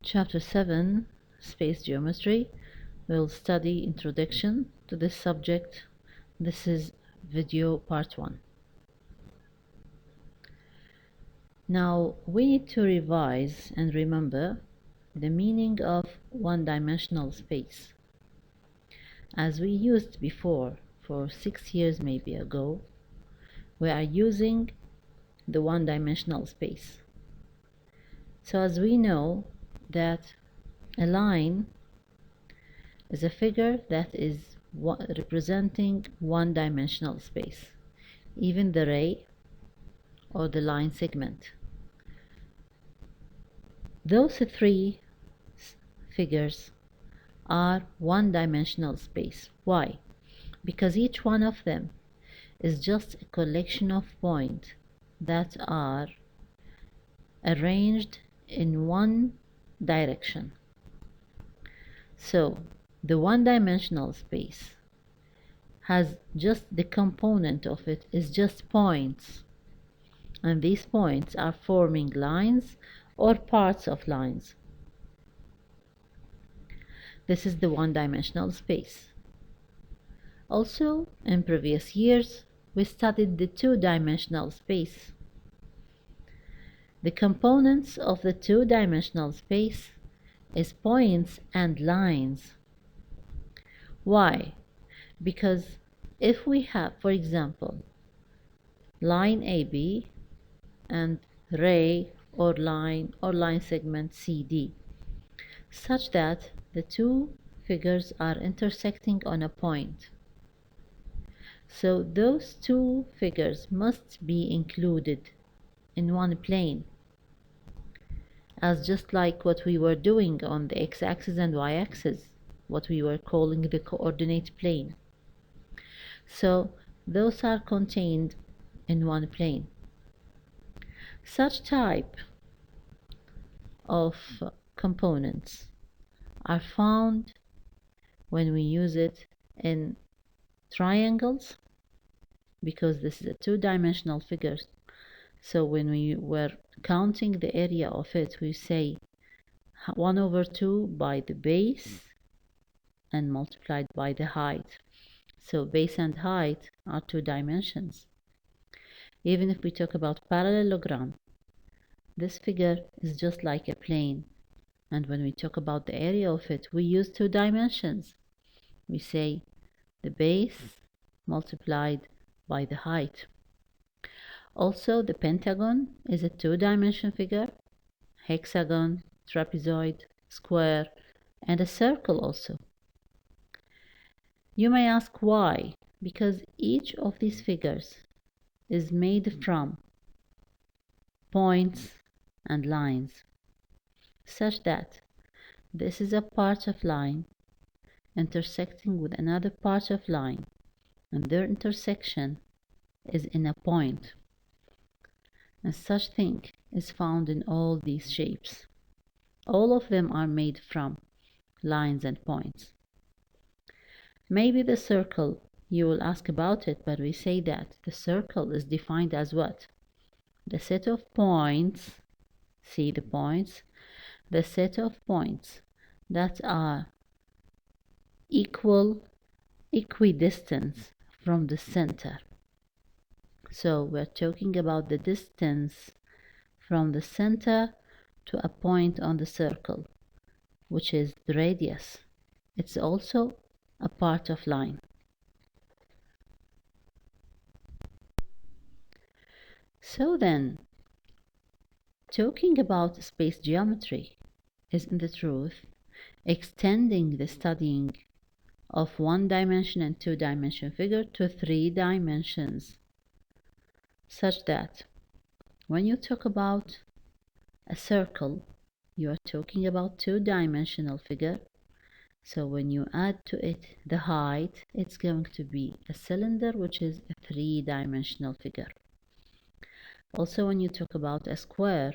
Chapter 7, Space Geometry. We'll study introduction to this subject. This is video part 1. Now we need to revise and remember the meaning of one-dimensional space. As we used before, for 6 years maybe ago, we are using the one-dimensional space. So as we know that a line is a figure that is representing one-dimensional space, even the ray or the line segment. Those three figures are one-dimensional space. Why? Because each one of them is just a collection of points that are arranged in one direction. So the one-dimensional space has just the component of it is just points, and these points are forming lines or parts of lines. This is the one-dimensional space. Also, in previous years, we studied the two-dimensional space. The components of the two-dimensional space is points and lines. Why? Because if we have, for example, line AB and ray or line segment CD, such that the two figures are intersecting on a point. So those two figures must be included in one plane, as just like what we were doing on the x-axis and y-axis, what we were calling the coordinate plane. So those are contained in one plane. Such type of components are found when we use it in triangles, because this is a two-dimensional figure. So when we were counting the area of it, we say 1/2 by the base and multiplied by the height. So base and height are two dimensions. Even if we talk about parallelogram, this figure is just like a plane, and when we talk about the area of it, we use two dimensions. We say the base multiplied by the height. Also, the pentagon is a two-dimension figure, hexagon, trapezoid, square, and a circle also. You may ask why? Because each of these figures is made from points and lines, such that this is a part of line intersecting with another part of line, and their intersection is in a point. And such thing is found in all these shapes. All of them are made from lines and points. Maybe the circle, you will ask about it, but we say that the circle is defined as what? The set of points, see the points, the set of points that are equidistant from the center. So we're talking about the distance from the center to a point on the circle, which is the radius. It's also a part of line. So then, talking about space geometry is in the truth extending the studying of one-dimension and two-dimension figure to 3 dimensions, such that when you talk about a circle, you are talking about two-dimensional figure. So when you add to it the height, it's going to be a cylinder, which is a 3-dimensional figure. Also, when you talk about a square,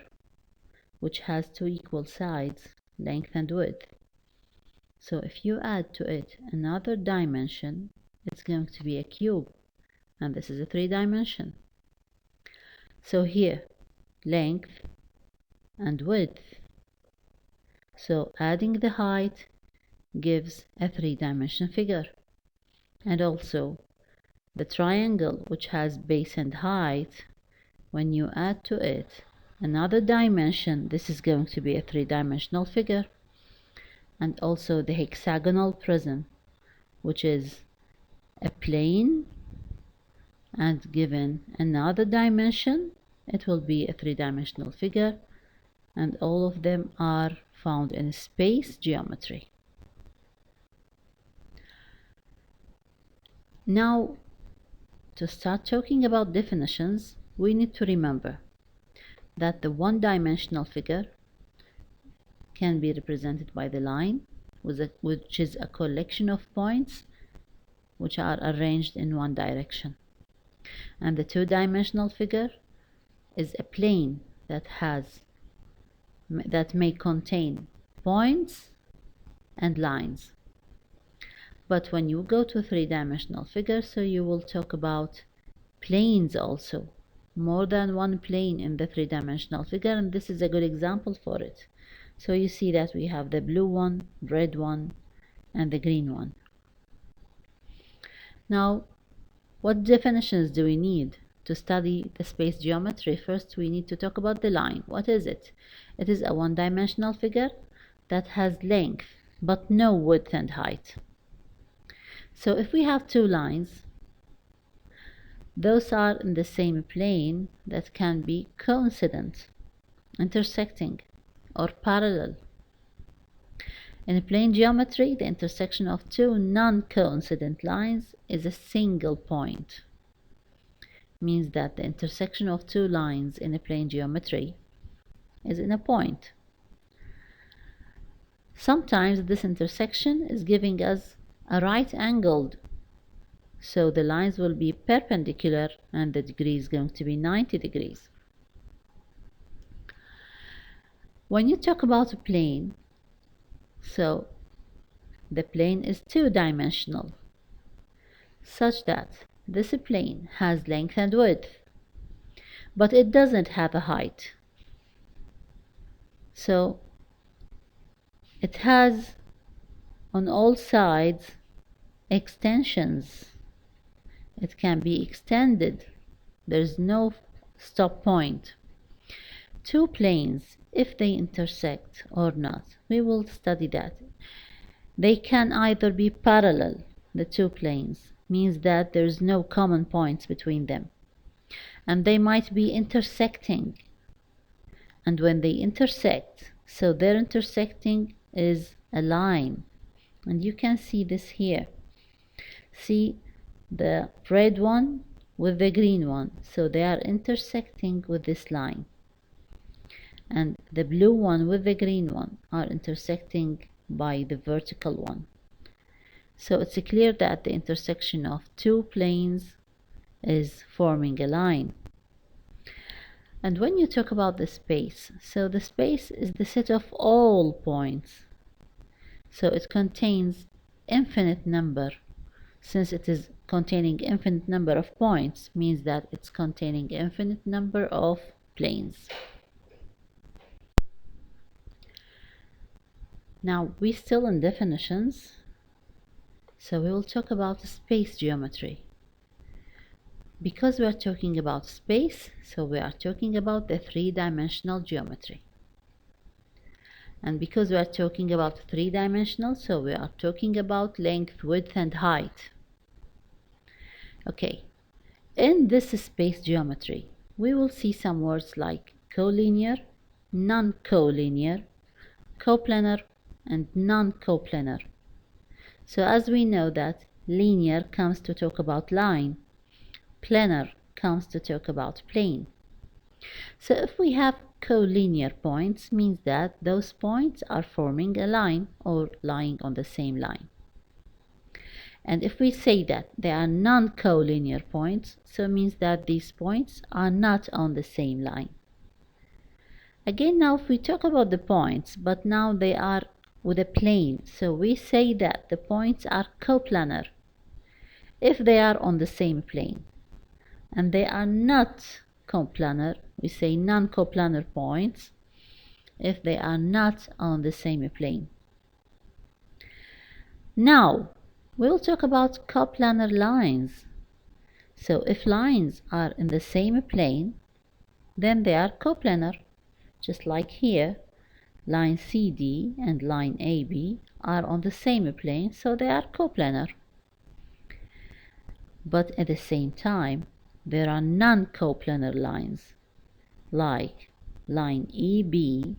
which has two equal sides, length and width, so if you add to it another dimension, it's going to be a cube, and this is a 3-dimension. So here, length and width So adding the height gives a three-dimensional figure. And also the triangle, which has base and height, when you add to it another dimension, this is going to be a three-dimensional figure. And also the hexagonal prism, which is a plane, and given another dimension, it will be a three-dimensional figure. And all of them are found in space geometry. Now, to start talking about definitions, we need to remember that the one-dimensional figure can be represented by the line, which is a collection of points which are arranged in one direction. And the two-dimensional figure is a plane that may contain points and lines. But when you go to three-dimensional figure, so you will talk about planes also, more than one plane in the three-dimensional figure, and this is a good example for it. So you see that we have the blue one, red one, and the green one. Now, what definitions do we need to study the space geometry? First, we need to talk about the line. What is it? It is a one-dimensional figure that has length, but no width and height. So if we have two lines, those are in the same plane that can be coincident, intersecting, or parallel. In plane geometry, the intersection of two non-coincident lines is a single point. Means that the intersection of two lines in a plane geometry is in a point. Sometimes this intersection is giving us a right angled, so the lines will be perpendicular and the degree is going to be 90 degrees. When you talk about a plane, so the plane is two-dimensional, such that this plane has length and width, but it doesn't have a height. So it has on all sides extensions. It can be extended. There's no stop point. Two planes, if they intersect or not, we will study that. They can either be parallel, the two planes, means that there's no common points between them. And they might be intersecting. And when they intersect, so their intersecting is a line. And you can see this here. See the red one with the green one. So they are intersecting with this line. And the blue one with the green one are intersecting by the vertical one. So it's clear that the intersection of two planes is forming a line. And when you talk about the space, so the space is the set of all points. So it contains infinite number. Since it is containing infinite number of points, means that it's containing infinite number of planes. Now we still in definitions, so we will talk about space geometry. Because we are talking about space, so we are talking about the three-dimensional geometry. And because we are talking about three-dimensional, so we are talking about length, width, and height. Okay, in this space geometry, we will see some words like collinear, non-collinear, coplanar, and non-coplanar. So as we know that linear comes to talk about line, planar comes to talk about plane. So if we have collinear points, means that those points are forming a line or lying on the same line. And if we say that they are non-collinear points, so it means that these points are not on the same line. Again, now if we talk about the points, but now they are with a plane, so we say that the points are coplanar if they are on the same plane. And they are not coplanar, we say non-coplanar points, if they are not on the same plane. Now, we'll talk about coplanar lines. So if lines are in the same plane, then they are coplanar. Just like here, line CD and line AB are on the same plane, so they are coplanar. But at the same time, there are non-coplanar lines, like line EB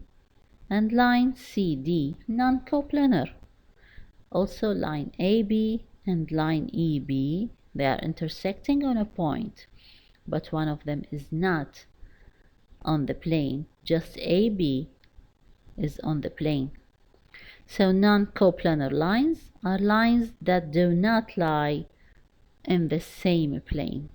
and line CD, non-coplanar. Also line AB and line EB, they are intersecting on a point, but one of them is not on the plane, just AB is on the plane. So non-coplanar lines are lines that do not lie in the same plane.